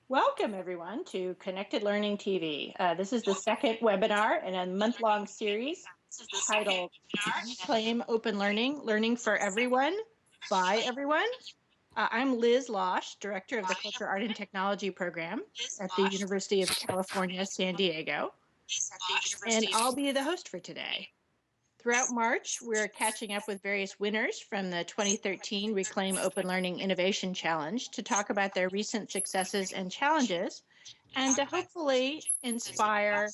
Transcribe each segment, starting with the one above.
Welcome, everyone, to Connected Learning TV. This is the second webinar in a month-long series titled Reclaim Open Learning, Learning for Everyone, by Everyone. I'm Liz Losh, Director of the Culture, Art, and Technology Program at the University of California, San Diego, and I'll be the host for today. Throughout March, we're catching up with various winners from the 2013 Reclaim Open Learning Innovation Challenge to talk about their recent successes and challenges, and to hopefully inspire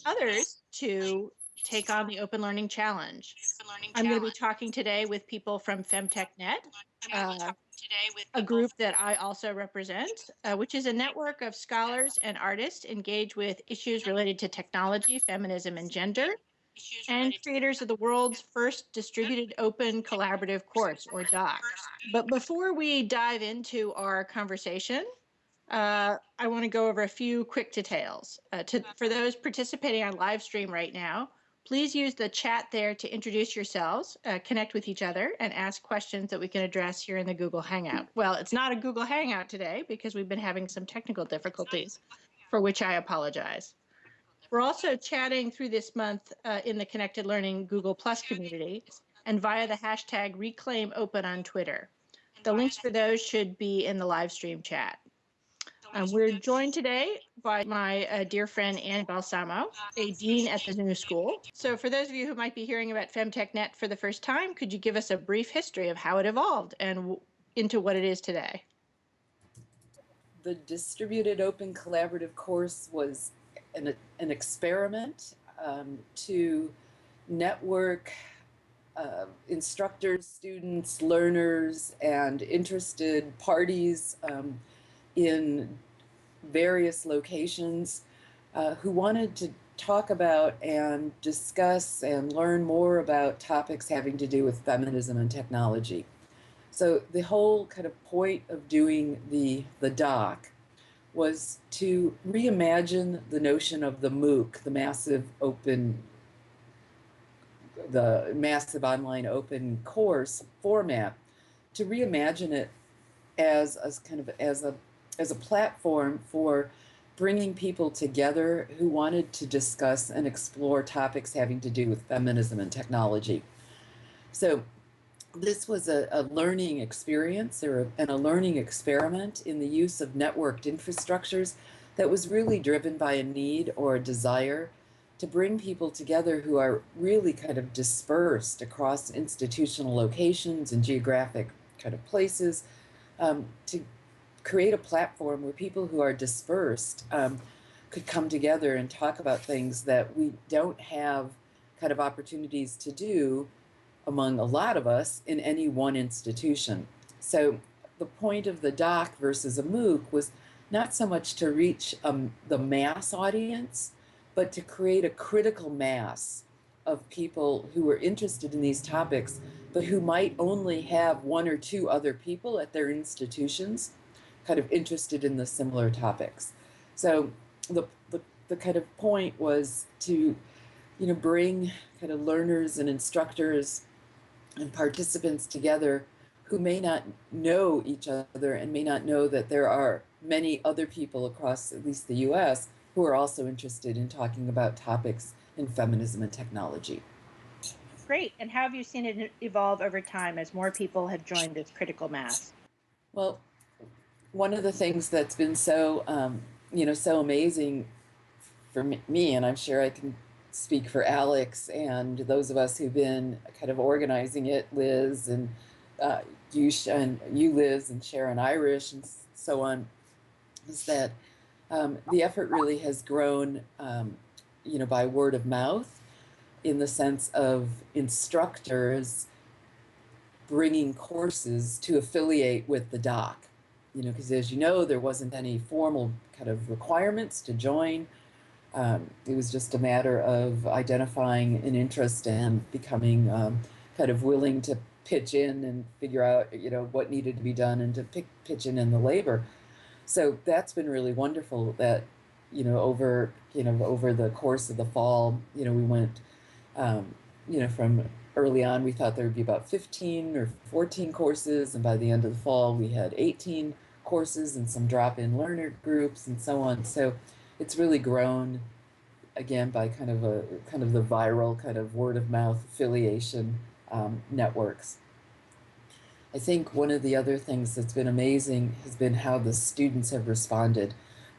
others to take on the Open Learning Challenge. I'm going to be talking today with people from FemTechNet, a group that I also represent, which is a network of scholars and artists engaged with issues related to technology, feminism, and gender, and creators of the world's first distributed open collaborative course, or DOCC. But before we dive into our conversation, I want to go over a few quick details. For those participating on live stream right now, please use the chat there to introduce yourselves, connect with each other, and ask questions that we can address here in the Google Hangout. Well, it's not a Google Hangout today because we've been having some technical difficulties, for which I apologize. We're also chatting through this month in the Connected Learning Google Plus community and via the hashtag #ReclaimOpen on Twitter. The links for those should be in the live stream chat. We're joined today by my dear friend Ann Balsamo, a dean at the new school. So for those of you who might be hearing about FemTechNet for the first time, could you give us a brief history of how it evolved and into what it is today? The distributed open collaborative course was an experiment to network instructors, students, learners, and interested parties in various locations who wanted to talk about and discuss and learn more about topics having to do with feminism and technology. So the whole kind of point of doing the DOCC was to reimagine the notion of the MOOC, the massive online open course format, to reimagine it as a platform for bringing people together who wanted to discuss and explore topics having to do with feminism and technology. So this was a learning experience and a learning experiment in the use of networked infrastructures that was really driven by a need or a desire to bring people together who are really kind of dispersed across institutional locations and geographic kind of places, to create a platform where people who are dispersed could come together and talk about things that we don't have kind of opportunities to do among a lot of us in any one institution. So the point of the DOCC versus a MOOC was not so much to reach the mass audience, but to create a critical mass of people who were interested in these topics, but who might only have one or two other people at their institutions kind of interested in the similar topics. So the kind of point was to, bring kind of learners and instructors and participants together who may not know each other and may not know that there are many other people across at least the US who are also interested in talking about topics in feminism and technology. Great. And how have you seen it evolve over time as more people have joined this critical mass? Well, one of the things that's been so, so amazing for me, and I'm sure I can speak for Alex and those of us who've been kind of organizing it, Liz and you, Liz, and Sharon Irish, and so on, is that the effort really has grown, by word of mouth, in the sense of instructors bringing courses to affiliate with the DOCC. Because as you know, there wasn't any formal kind of requirements to join. It was just a matter of identifying an interest and becoming kind of willing to pitch in and figure out, what needed to be done and to pitch in the labor. So that's been really wonderful that, over the course of the fall, we went, from early on, we thought there would be about 15 or 14 courses, and by the end of the fall, we had 18 courses and some drop-in learner groups and so on. So it's really grown again by kind of the viral kind of word of mouth affiliation networks. I think one of the other things that's been amazing has been how the students have responded,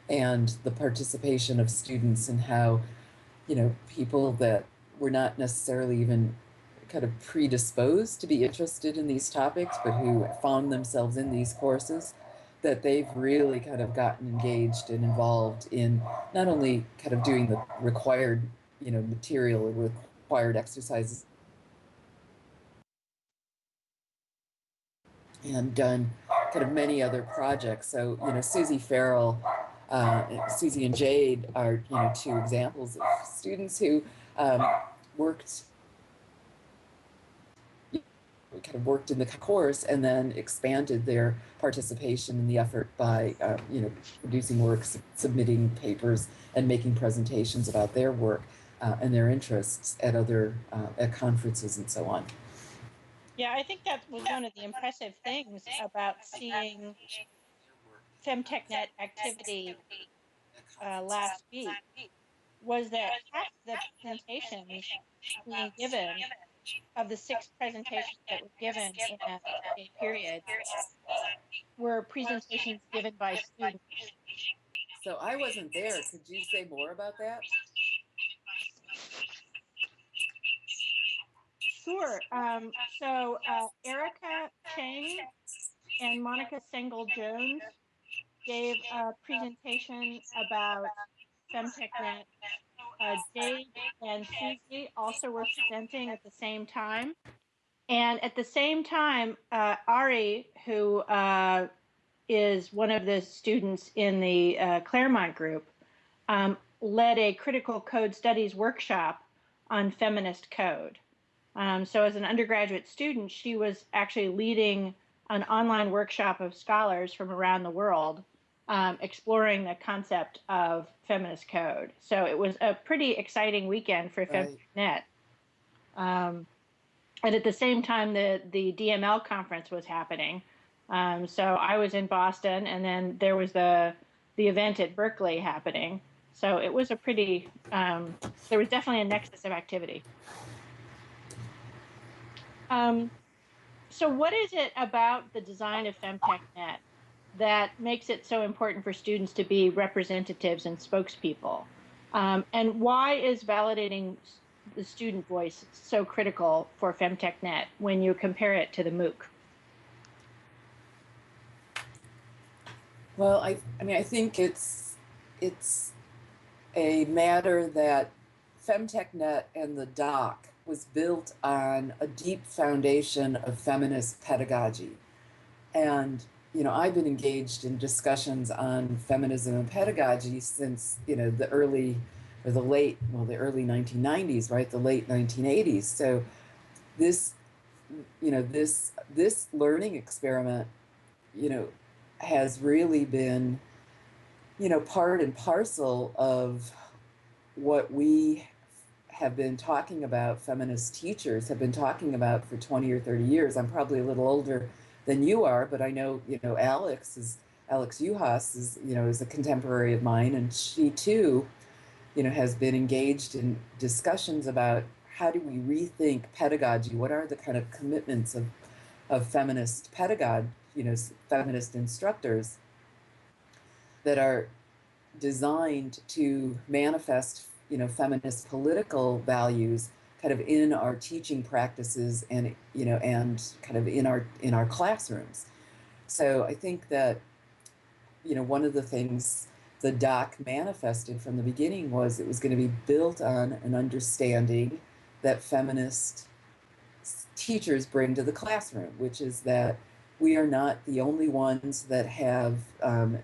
and the participation of students, and how, people that were not necessarily even kind of predisposed to be interested in these topics, but who found themselves in these courses, that they've really kind of gotten engaged and involved in not only kind of doing the required, material or required exercises, and done kind of many other projects. So, Susie Farrell, Susie and Jade are, two examples of students who worked in the course and then expanded their participation in the effort by, producing works, submitting papers, and making presentations about their work and their interests at other at conferences and so on. Yeah, I think that was one of the impressive things about seeing FemTechNet activity last week, was that half the presentations being given, of the 6 presentations that were given in a 2-day period, were presentations given by students. So I wasn't there. Could you say more about that? Sure. So Erica Chang and Monica Sengel-Jones gave a presentation about FemTechNet. Jade and Susie also were presenting at the same time. And at the same time, Ari, who is one of the students in the Claremont group, led a critical code studies workshop on feminist code. So as an undergraduate student, she was actually leading an online workshop of scholars from around the world exploring the concept of feminist code. So it was a pretty exciting weekend for FemTechNet. And at the same time, the DML conference was happening. So I was in Boston, and then there was the event at Berkeley happening. So it was a pretty, there was definitely a nexus of activity. So what is it about the design of FemTechNet that makes it so important for students to be representatives and spokespeople? And why is validating the student voice so critical for FemTechNet when you compare it to the MOOC? Well, I think it's a matter that FemTechNet and the DOCC was built on a deep foundation of feminist pedagogy. And, I've been engaged in discussions on feminism and pedagogy since, the early 1990s, right? The late 1980s. So this, this learning experiment, has really been, part and parcel of what we have been talking about, feminist teachers have been talking about for 20 or 30 years. I'm probably a little older than you are, but I know, Alex Uhas is a contemporary of mine, and she too, has been engaged in discussions about how do we rethink pedagogy? What are the kind of commitments of feminist pedagogy, feminist instructors that are designed to manifest, feminist political values kind of in our teaching practices and, and kind of in our classrooms. So I think that, one of the things the DOCC manifested from the beginning was it was going to be built on an understanding that feminist teachers bring to the classroom, which is that we are not the only ones that have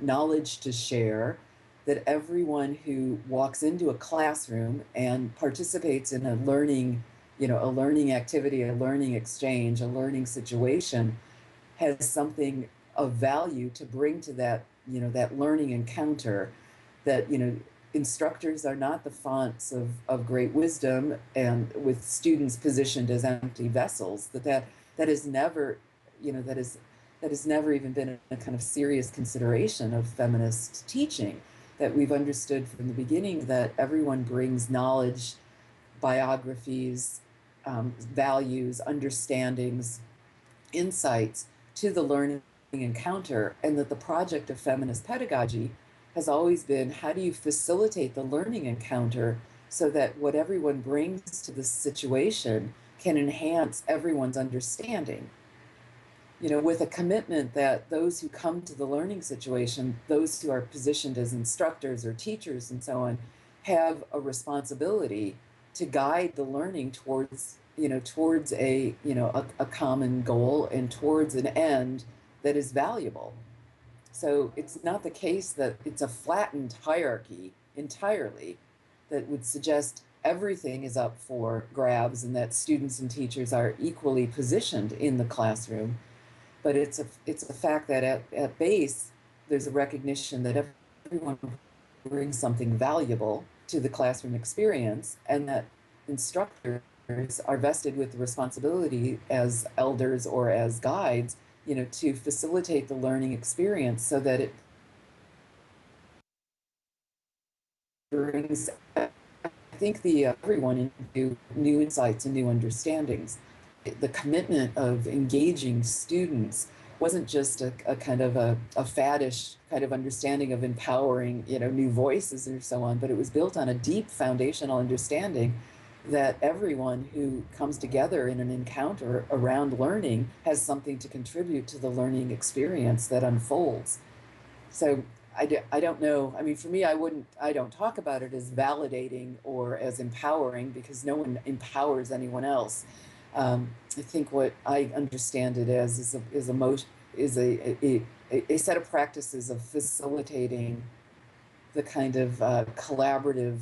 knowledge to share, that everyone who walks into a classroom and participates in a learning, a learning activity, a learning exchange, a learning situation has something of value to bring to that, that learning encounter, that, instructors are not the fonts of great wisdom and with students positioned as empty vessels, that is never, that is that has never even been a kind of serious consideration of feminist teaching, that we've understood from the beginning that everyone brings knowledge, biographies, values, understandings, insights to the learning encounter, and that the project of feminist pedagogy has always been, how do you facilitate the learning encounter so that what everyone brings to the situation can enhance everyone's understanding? You know, with a commitment that those who come to the learning situation, those who are positioned as instructors or teachers and so on, have a responsibility to guide the learning towards, towards a common goal and towards an end that is valuable. So it's not the case that it's a flattened hierarchy entirely that would suggest everything is up for grabs and that students and teachers are equally positioned in the classroom. But it's a fact that at base, there's a recognition that everyone brings something valuable to the classroom experience, and that instructors are vested with the responsibility as elders or as guides, to facilitate the learning experience so that it brings, I think, everyone into new insights and new understandings. The commitment of engaging students wasn't just a kind of a faddish kind of understanding of empowering, new voices or so on, but it was built on a deep foundational understanding that everyone who comes together in an encounter around learning has something to contribute to the learning experience that unfolds. So I don't know. I mean, for me, I don't talk about it as validating or as empowering, because no one empowers anyone else. I think what I understand it as is a set of practices of facilitating the kind of collaborative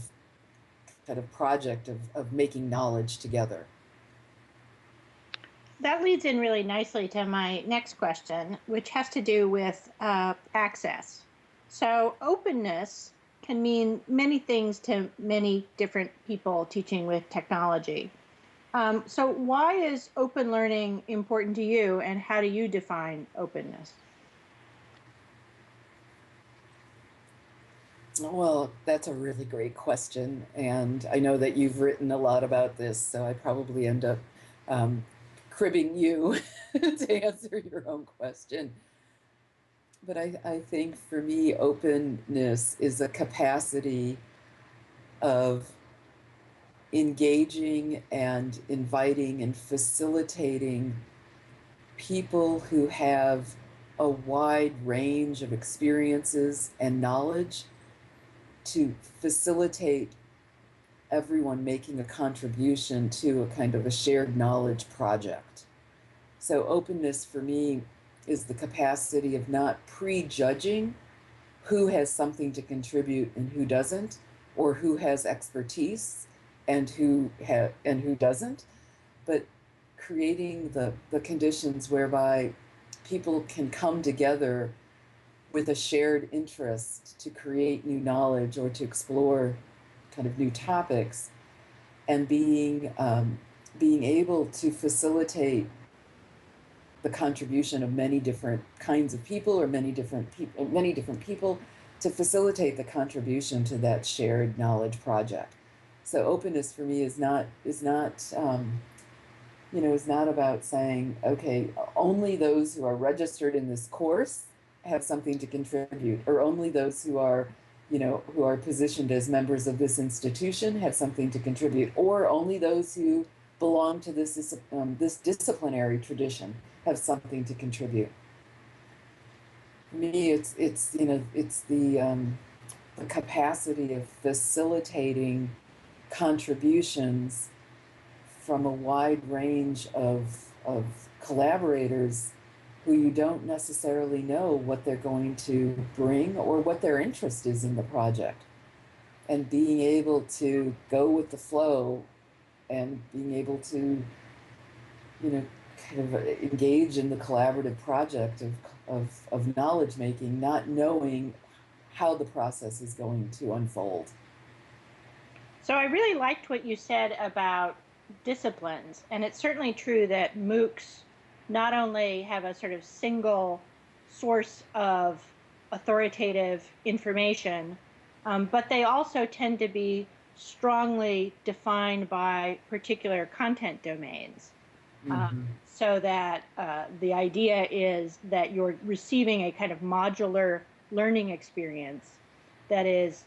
kind of project of making knowledge together. That leads in really nicely to my next question, which has to do with access. So openness can mean many things to many different people teaching with technology. So why is open learning important to you, and how do you define openness? Well, that's a really great question. And I know that you've written a lot about this, so I probably end up cribbing you to answer your own question. But I think for me, openness is a capacity of engaging and inviting and facilitating people who have a wide range of experiences and knowledge to facilitate everyone making a contribution to a kind of a shared knowledge project. So openness for me is the capacity of not prejudging who has something to contribute and who doesn't, or who has expertise and who doesn't, but creating the conditions whereby people can come together with a shared interest to create new knowledge or to explore kind of new topics, and being able to facilitate the contribution of many different kinds of people, or many different people to facilitate the contribution to that shared knowledge project. So openness for me is not about saying, okay, only those who are registered in this course have something to contribute, or only those who are positioned as members of this institution have something to contribute, or only those who belong to this disciplinary tradition have something to contribute. For me, it's the capacity of facilitating contributions from a wide range of collaborators who you don't necessarily know what they're going to bring or what their interest is in the project, and being able to go with the flow and being able to kind of engage in the collaborative project of knowledge making, not knowing how the process is going to unfold. So I really liked what you said about disciplines, and it's certainly true that MOOCs not only have a sort of single source of authoritative information, but they also tend to be strongly defined by particular content domains. So that the idea is that you're receiving a kind of modular learning experience that is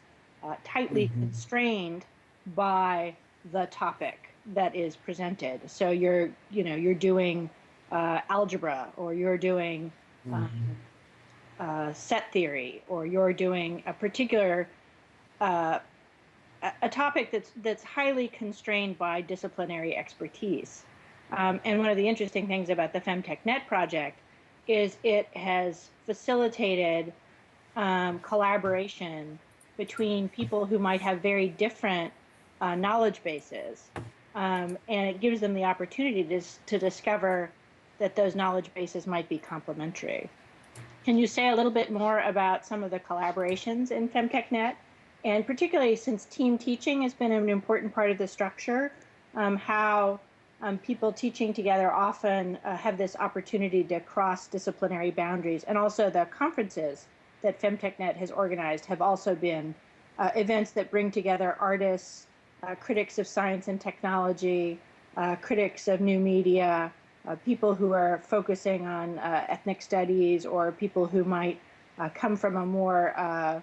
tightly constrained by the topic that is presented. So you're doing algebra, or you're doing set theory, or you're doing a particular a topic that's highly constrained by disciplinary expertise. And one of the interesting things about the FemTechNet project is it has facilitated collaboration between people who might have very different knowledge bases. And it gives them the opportunity to discover that those knowledge bases might be complementary. Can you say a little bit more about some of the collaborations in FemTechNet? And particularly since team teaching has been an important part of the structure, how people teaching together often have this opportunity to cross disciplinary boundaries. And also the conferences that FemTechNet has organized have also been events that bring together artists, critics of science and technology, critics of new media, people who are focusing on ethnic studies, or people who might come from a more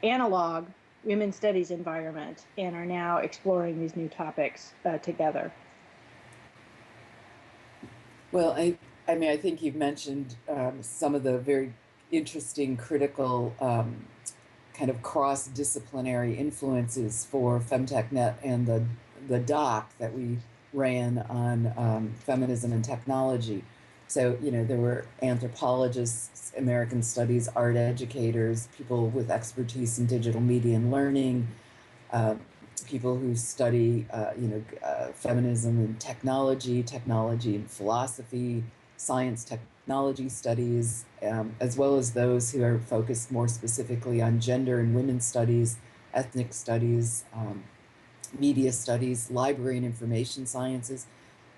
analog women's studies environment and are now exploring these new topics together. Well, I mean, I think you've mentioned some of the very interesting, critical, kind of cross-disciplinary influences for FemTechNet and the DOCC that we ran on feminism and technology. So, there were anthropologists, American studies, art educators, people with expertise in digital media and learning, people who study, feminism and technology and philosophy, science, technology studies, as well as those who are focused more specifically on gender and women's studies, ethnic studies, media studies, library and information sciences.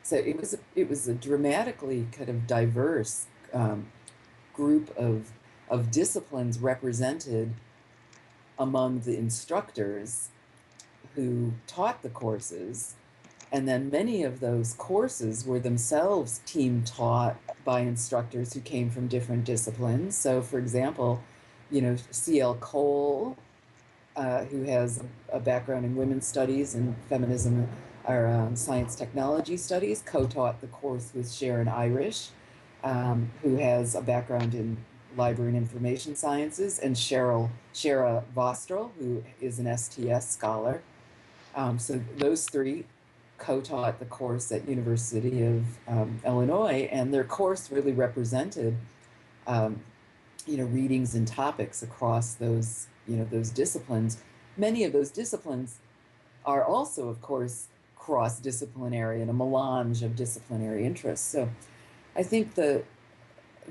So it was a dramatically kind of diverse group of disciplines represented among the instructors who taught the courses. And then many of those courses were themselves team taught by instructors who came from different disciplines. So for example, C.L. Cole, who has a background in women's studies and feminism, or science technology studies, co-taught the course with Sharon Irish, who has a background in library and information sciences, and Shara Vostrel, who is an STS scholar. So those three co-taught the course at University of Illinois, and their course really represented, readings and topics across those disciplines. Many of those disciplines are also, of course, cross-disciplinary and a melange of disciplinary interests. So I think the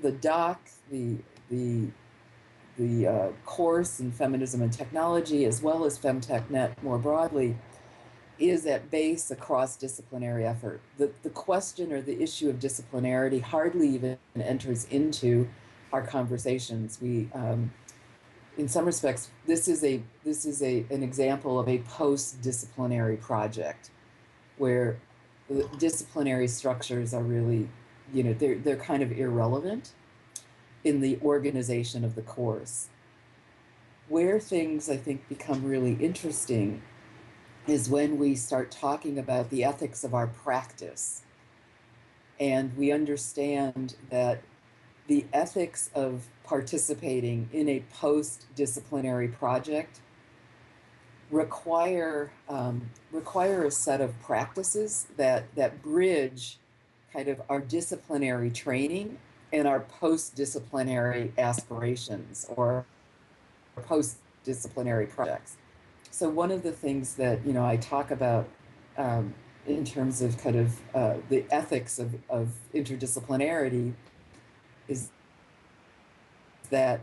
DOCC, the course in feminism and technology, as well as FemTechNet more broadly, is at base a cross-disciplinary effort. The question or the issue of disciplinarity hardly even enters into our conversations. We, in some respects, this is an example of a post-disciplinary project, where the disciplinary structures are really, they're kind of irrelevant in the organization of the course. Where things, I think, become really interesting is when we start talking about the ethics of our practice. And we understand that the ethics of participating in a post-disciplinary project require a set of practices that bridge kind of our disciplinary training and our post-disciplinary aspirations or post-disciplinary projects. So one of the things that I talk about in terms of kind of the ethics of interdisciplinarity is that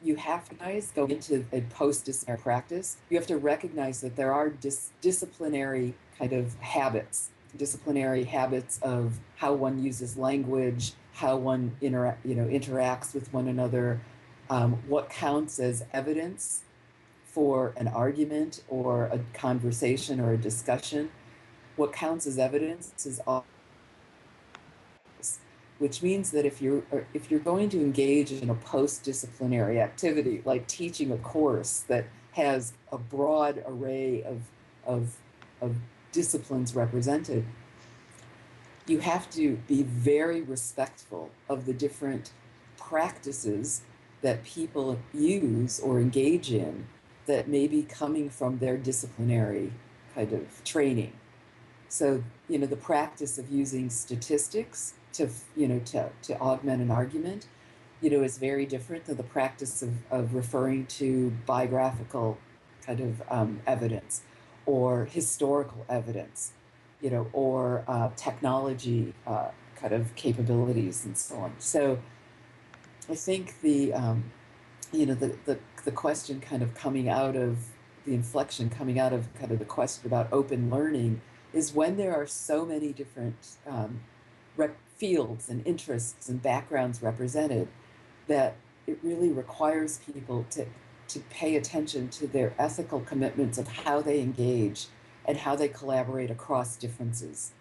you have to go into a post-disciplinary practice. You have to recognize that there are disciplinary kind of habits disciplinary habits of how one uses language, how one interacts with one another, what counts as evidence for an argument or a conversation or a discussion. What counts as evidence is all, which means that if you're going to engage in a post-disciplinary activity, like teaching a course that has a broad array of disciplines represented, you have to be very respectful of the different practices that people use or engage in that may be coming from their disciplinary kind of training. So, the practice of using statistics to augment an argument, is very different than the practice of referring to biographical kind of evidence or historical evidence, or technology kind of capabilities and so on. So I think the question kind of coming out of the inflection coming out of kind of the question about open learning is when there are so many different fields and interests and backgrounds represented, that it really requires people to pay attention to their ethical commitments of how they engage and how they collaborate across differences,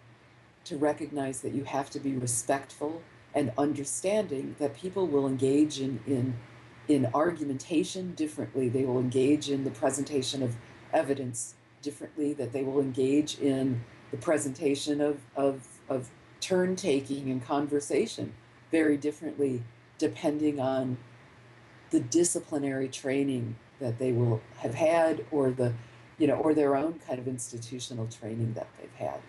to recognize that you have to be respectful and understanding that people will engage in argumentation differently. They will engage in the presentation of evidence differently, that they will engage in the presentation of turn-taking and conversation very differently, depending on the disciplinary training that they will have had, or or their own kind of institutional training that they've had.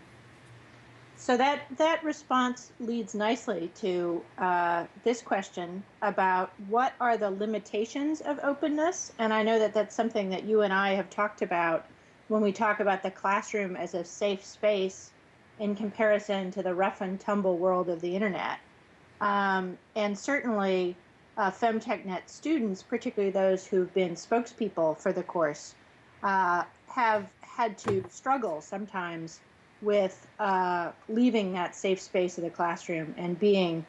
So that response leads nicely to this question about what are the limitations of openness. And I know that that's something that you and I have talked about when we talk about the classroom as a safe space in comparison to the rough and tumble world of the internet. And certainly FemTechNet students, particularly those who've been spokespeople for the course, have had to struggle sometimes with leaving that safe space of the classroom and being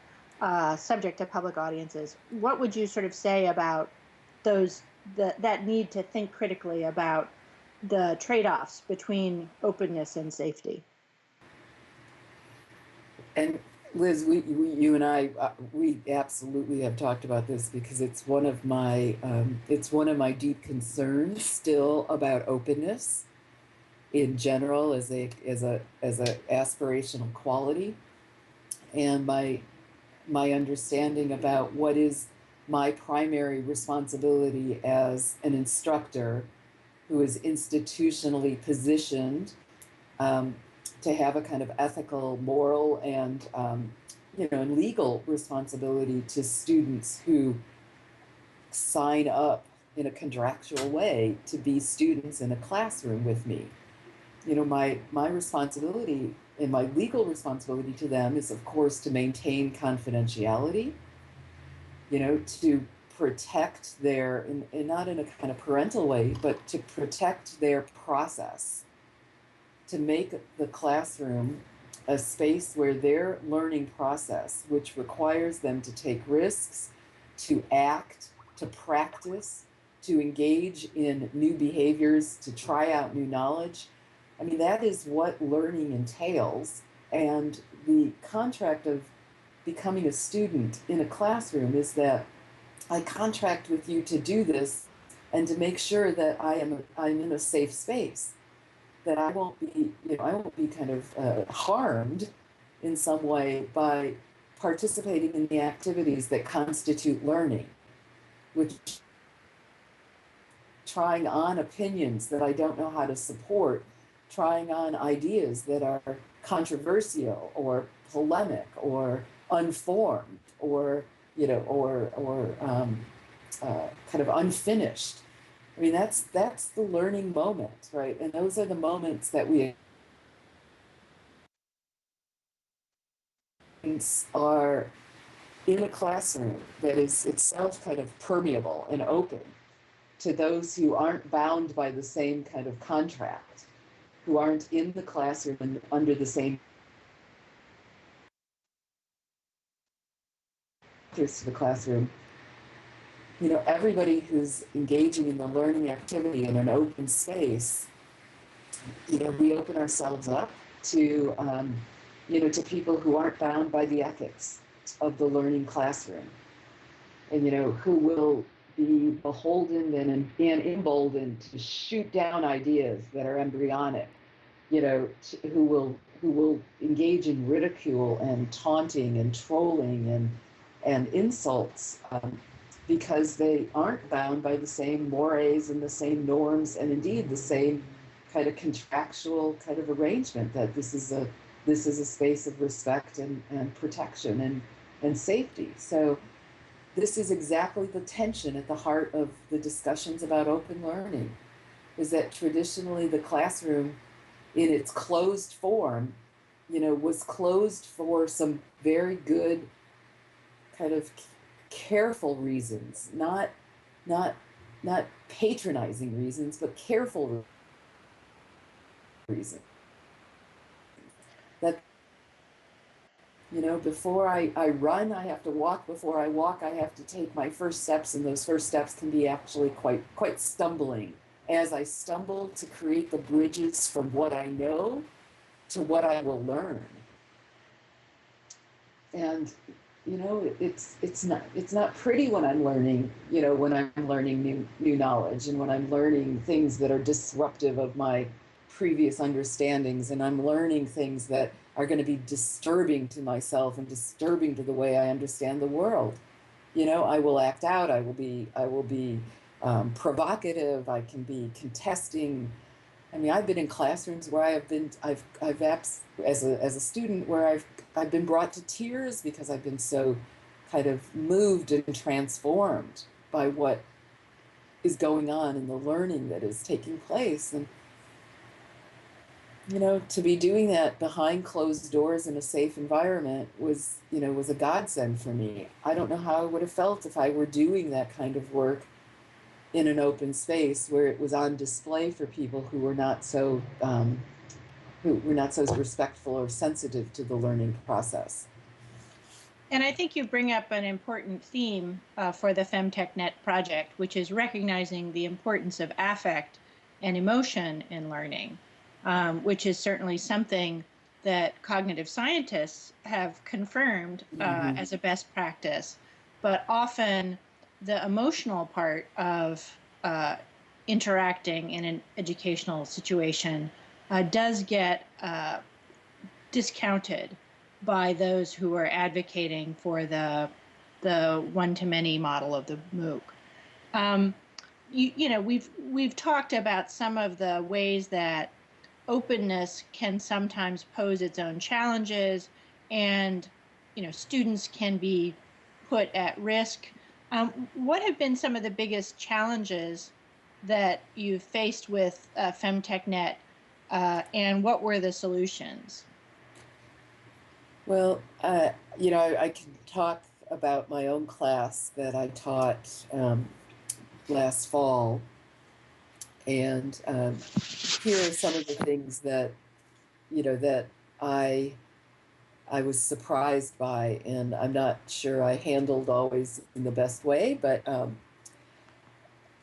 subject to public audiences. What would you sort of say about that need to think critically about the trade-offs between openness and safety? And Liz, you and I, we absolutely have talked about this, because it's one of my deep concerns still about openness in general as a aspirational quality, and my understanding about what is my primary responsibility as an instructor who is institutionally positioned to have a kind of ethical, moral, and and legal responsibility to students who sign up in a contractual way to be students in a classroom with me. My responsibility and my legal responsibility to them is, of course, to maintain confidentiality, to protect their, and not in a kind of parental way, but to protect their process, to make the classroom a space where their learning process, which requires them to take risks, to act, to practice, to engage in new behaviors, to try out new knowledge. I mean, that is what learning entails. And the contract of becoming a student in a classroom is that I contract with you to do this and to make sure that I'm in a safe space, that I won't be kind of harmed in some way by participating in the activities that constitute learning, which trying on opinions that I don't know how to support, trying on ideas that are controversial or polemic or unformed or kind of unfinished. I mean, that's the learning moment, right? And those are the moments that we are in a classroom that is itself kind of permeable and open to those who aren't bound by the same kind of contract, who aren't in the classroom and under the same factors to the classroom. You know, everybody who's engaging in the learning activity in an open space, you know, we open ourselves up to, you know, to people who aren't bound by the ethics of the learning classroom, and, you know, who will be beholden and emboldened to shoot down ideas that are embryonic, you know, who will engage in ridicule and taunting and trolling and insults, because they aren't bound by the same mores and the same norms, and indeed the same kind of contractual kind of arrangement that this is a space of respect and protection and safety. So this is exactly the tension at the heart of the discussions about open learning, is that traditionally the classroom in its closed form, you know, was closed for some very good kind of careful reasons, not patronizing reasons, but careful reasons. That, you know, before I run, I have to walk. Before I walk, I have to take my first steps, and those first steps can be actually quite stumbling. As I stumble to create the bridges from what I know to what I will learn. And, you know, it's not pretty when I'm learning, you know, when I'm learning new knowledge, and when I'm learning things that are disruptive of my previous understandings, and I'm learning things that are going to be disturbing to myself and disturbing to the way I understand the world. You know, I will act out. I will be provocative. I can be contesting. I mean, I've been in classrooms where I've as a student where I've been brought to tears because I've been so kind of moved and transformed by what is going on in the learning that is taking place. And, you know, to be doing that behind closed doors in a safe environment was a godsend for me. I don't know how I would have felt if I were doing that kind of work in an open space where it was on display for people who were not so respectful or sensitive to the learning process. And I think you bring up an important theme for the FemTechNet project, which is recognizing the importance of affect and emotion in learning, which is certainly something that cognitive scientists have confirmed as a best practice. But often the emotional part of interacting in an educational situation does get discounted by those who are advocating for the one-to-many model of the MOOC. You know, we've talked about some of the ways that openness can sometimes pose its own challenges, and, you know, students can be put at risk. What have been some of the biggest challenges that you've faced with FemTechNet, and what were the solutions? Well, you know, I can talk about my own class that I taught last fall, and here are some of the things that, you know, that I was surprised by, and I'm not sure I handled always in the best way, but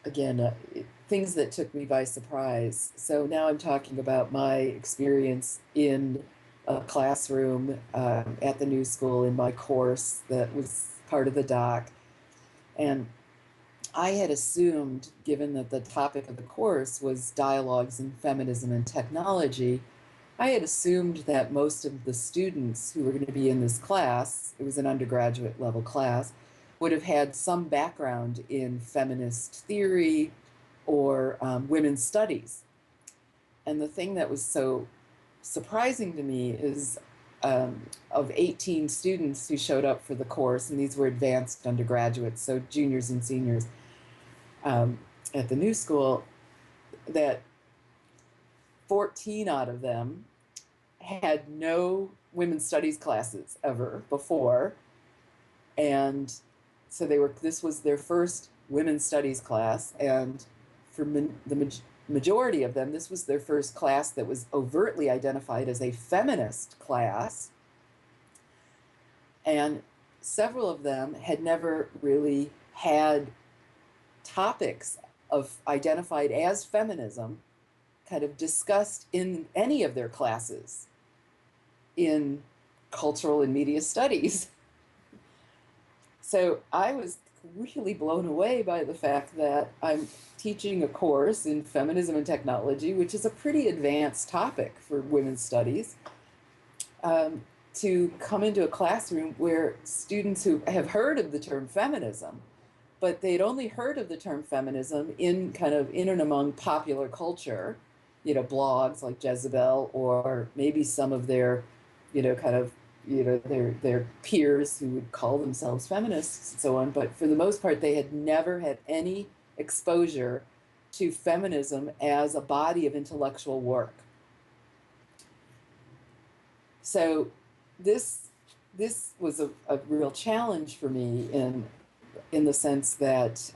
again, things that took me by surprise. So now I'm talking about my experience in a classroom at the New School in my course that was part of the DOCC. And I had assumed, given that the topic of the course was dialogues in feminism and technology, I had assumed that most of the students who were going to be in this class, it was an undergraduate level class, would have had some background in feminist theory or women's studies. And the thing that was so surprising to me is of 18 students who showed up for the course, and these were advanced undergraduates, so juniors and seniors at the New School, that 14 out of them had no women's studies classes ever before. And so this was their first women's studies class, and for the majority of them, this was their first class that was overtly identified as a feminist class. And several of them had never really had topics of identified as feminism kind of discussed in any of their classes in cultural and media studies. So I was really blown away by the fact that I'm teaching a course in feminism and technology, which is a pretty advanced topic for women's studies, to come into a classroom where students who have heard of the term feminism, but they'd only heard of the term feminism in and among popular culture, blogs like Jezebel, or maybe some of their, their peers who would call themselves feminists and so on. But for the most part, they had never had any exposure to feminism as a body of intellectual work. So this was a real challenge for me in the sense that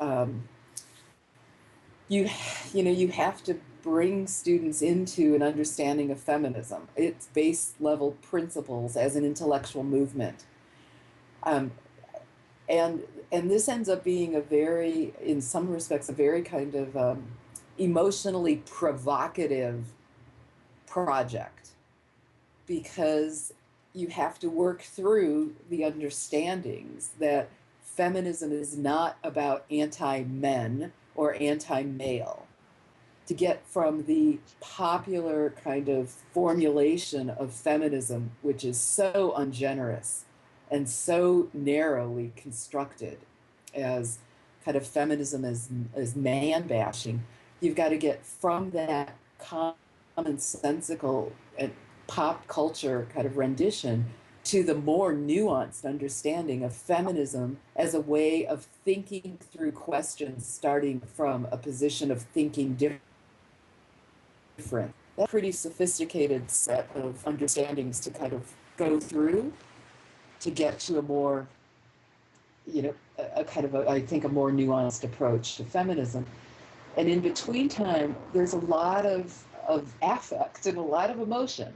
you have to bring students into an understanding of feminism, its base level principles as an intellectual movement, and this ends up being in some respects, a very kind of emotionally provocative project, because you have to work through the understandings that feminism is not about anti-men or anti-male. To get from the popular kind of formulation of feminism, which is so ungenerous and so narrowly constructed as kind of feminism as man-bashing, you've got to get from that commonsensical and pop culture kind of rendition to the more nuanced understanding of feminism as a way of thinking through questions starting from a position of thinking different. That's a pretty sophisticated set of understandings to kind of go through to get to a more, I think, a more nuanced approach to feminism. And in between time, there's a lot of affect and a lot of emotion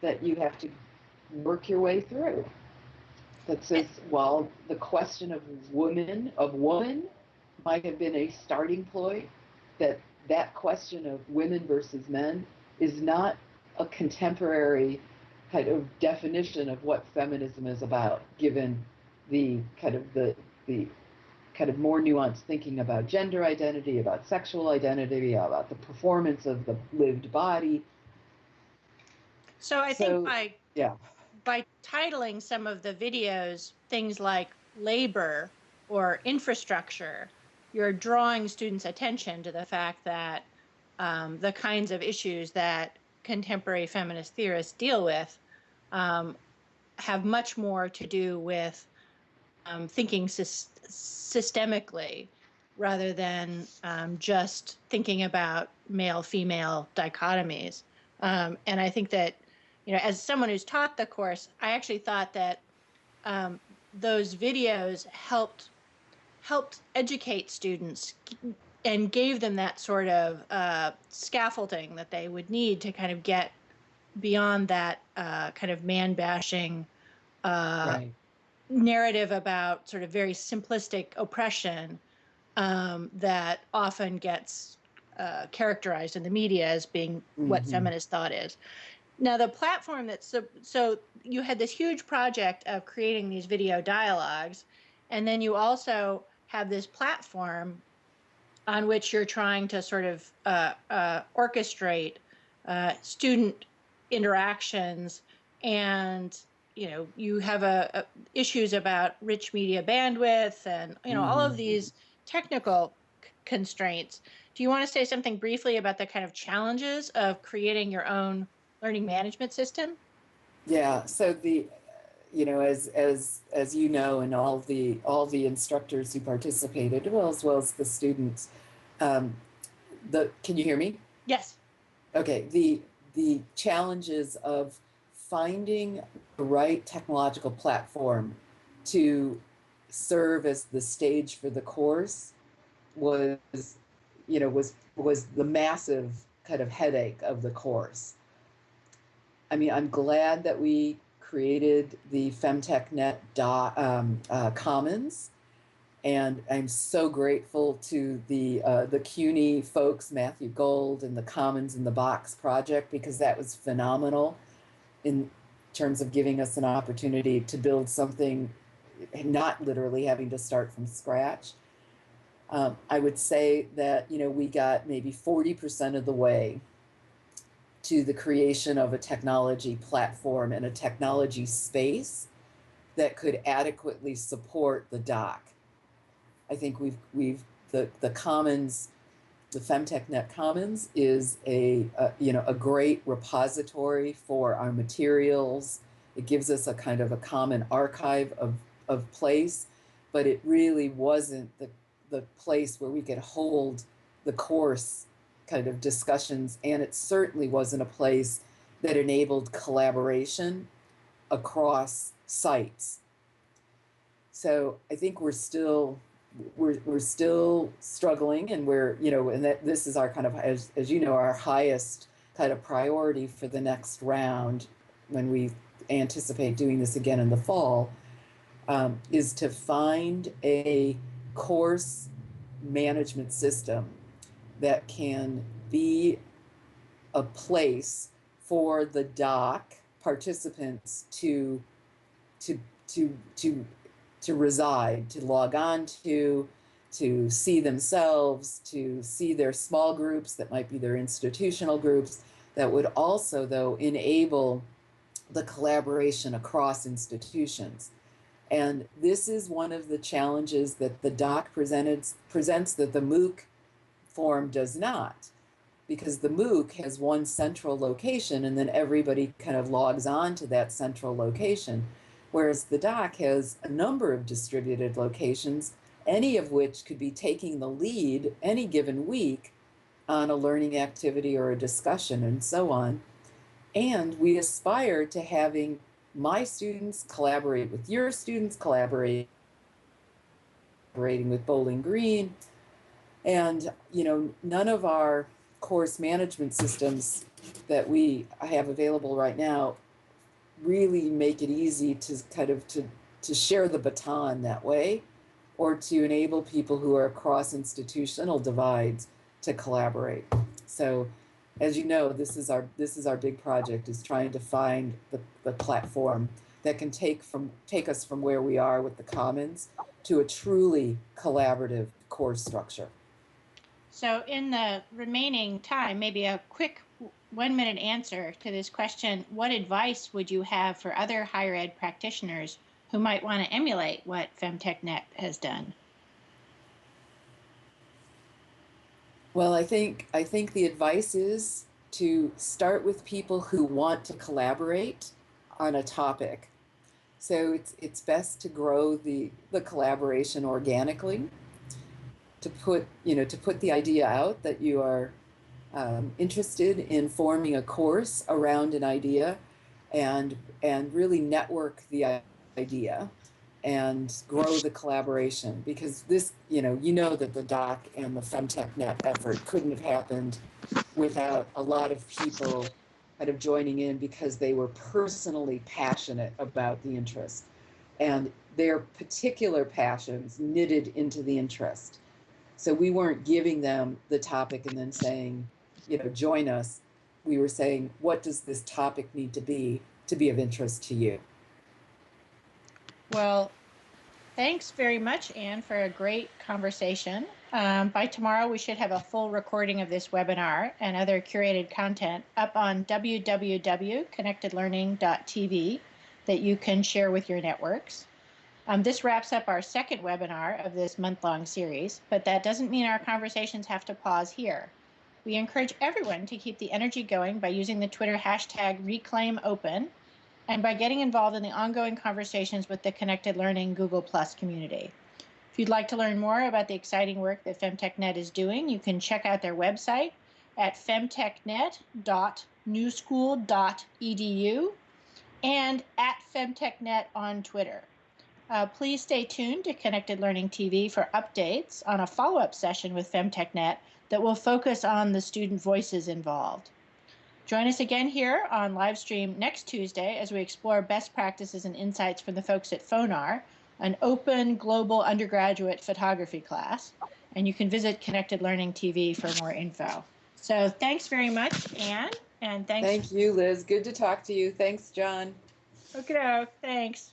that you have to work your way through. That says, while the question of woman might have been a starting point, that question of women versus men is not a contemporary kind of definition of what feminism is about, given the kind of more nuanced thinking about gender identity, about sexual identity, about the performance of the lived body. So I think by titling some of the videos things like labor or infrastructure, you're drawing students' attention to the fact that the kinds of issues that contemporary feminist theorists deal with have much more to do with thinking systemically rather than just thinking about male-female dichotomies. And I think that, as someone who's taught the course, I actually thought that those videos helped educate students and gave them that sort of scaffolding that they would need to kind of get beyond that kind of man-bashing narrative about sort of very simplistic oppression that often gets characterized in the media as being what feminist thought is. Now, the platform so you had this huge project of creating these video dialogues, and then you also have this platform on which you're trying to sort of orchestrate student interactions, and you have issues about rich media bandwidth and all of these technical constraints. Do you want to say something briefly about the kind of challenges of creating your own learning management system? Yeah. So as you know, and all the instructors who participated, as well as the students, can you hear me? Yes. Okay. The challenges of finding the right technological platform to serve as the stage for the course was the massive kind of headache of the course. I mean, I'm glad that we created the FemTechNet Commons, and I'm so grateful to the CUNY folks, Matthew Gold and the Commons in the Box project, because that was phenomenal in terms of giving us an opportunity to build something, not literally having to start from scratch. I would say that, we got maybe 40% of the way to the creation of a technology platform and a technology space that could adequately support the DOCC. I think the Commons, the FemTechNet Commons is a great repository for our materials. It gives us a kind of a common archive of place, but it really wasn't the place where we could hold the course kind of discussions, and it certainly wasn't a place that enabled collaboration across sites. So I think we're still struggling, and and that this is our kind of, as our highest kind of priority for the next round, when we anticipate doing this again in the fall, is to find a course management system that can be a place for the DOCC participants to reside, to log on to see themselves, to see their small groups that might be their institutional groups, that would also, though, enable the collaboration across institutions. And this is one of the challenges that the DOCC presents that the MOOC form does not, because the MOOC has one central location and then everybody kind of logs on to that central location, whereas the DOCC has a number of distributed locations, any of which could be taking the lead any given week on a learning activity or a discussion and so on. And we aspire to having my students collaborate with your students, collaborating with Bowling Green. And, none of our course management systems that we have available right now really make it easy to kind of to share the baton that way, or to enable people who are across institutional divides to collaborate. So, as you know, this is our big project, is trying to find the platform that can take us from where we are with the Commons to a truly collaborative course structure. So in the remaining time, maybe a quick 1-minute answer to this question: what advice would you have for other higher ed practitioners who might want to emulate what FemTechNet has done? Well, I think the advice is to start with people who want to collaborate on a topic. So it's best to grow the collaboration organically, to put the idea out that you are interested in forming a course around an idea, and really network the idea and grow the collaboration, because this, that the DOCC and the FemTechNet effort couldn't have happened without a lot of people kind of joining in because they were personally passionate about the interest, and their particular passions knitted into the interest. So we weren't giving them the topic and then saying, join us. We were saying, what does this topic need to be of interest to you? Well, thanks very much, Anne, for a great conversation. By tomorrow, we should have a full recording of this webinar and other curated content up on www.connectedlearning.tv that you can share with your networks. This wraps up our second webinar of this month-long series, but that doesn't mean our conversations have to pause here. We encourage everyone to keep the energy going by using the Twitter hashtag #ReclaimOpen and by getting involved in the ongoing conversations with the Connected Learning Google+ community. If you'd like to learn more about the exciting work that FemTechNet is doing, you can check out their website at femtechnet.newschool.edu and at FemTechNet on Twitter. Please stay tuned to Connected Learning TV for updates on a follow-up session with FemTechNet that will focus on the student voices involved. Join us again here on live stream next Tuesday as we explore best practices and insights from the folks at FONAR, an open global undergraduate photography class. And you can visit Connected Learning TV for more info. So thanks very much, Anne, and thanks. Thank you, Liz. Good to talk to you. Thanks, John. Okay, thanks.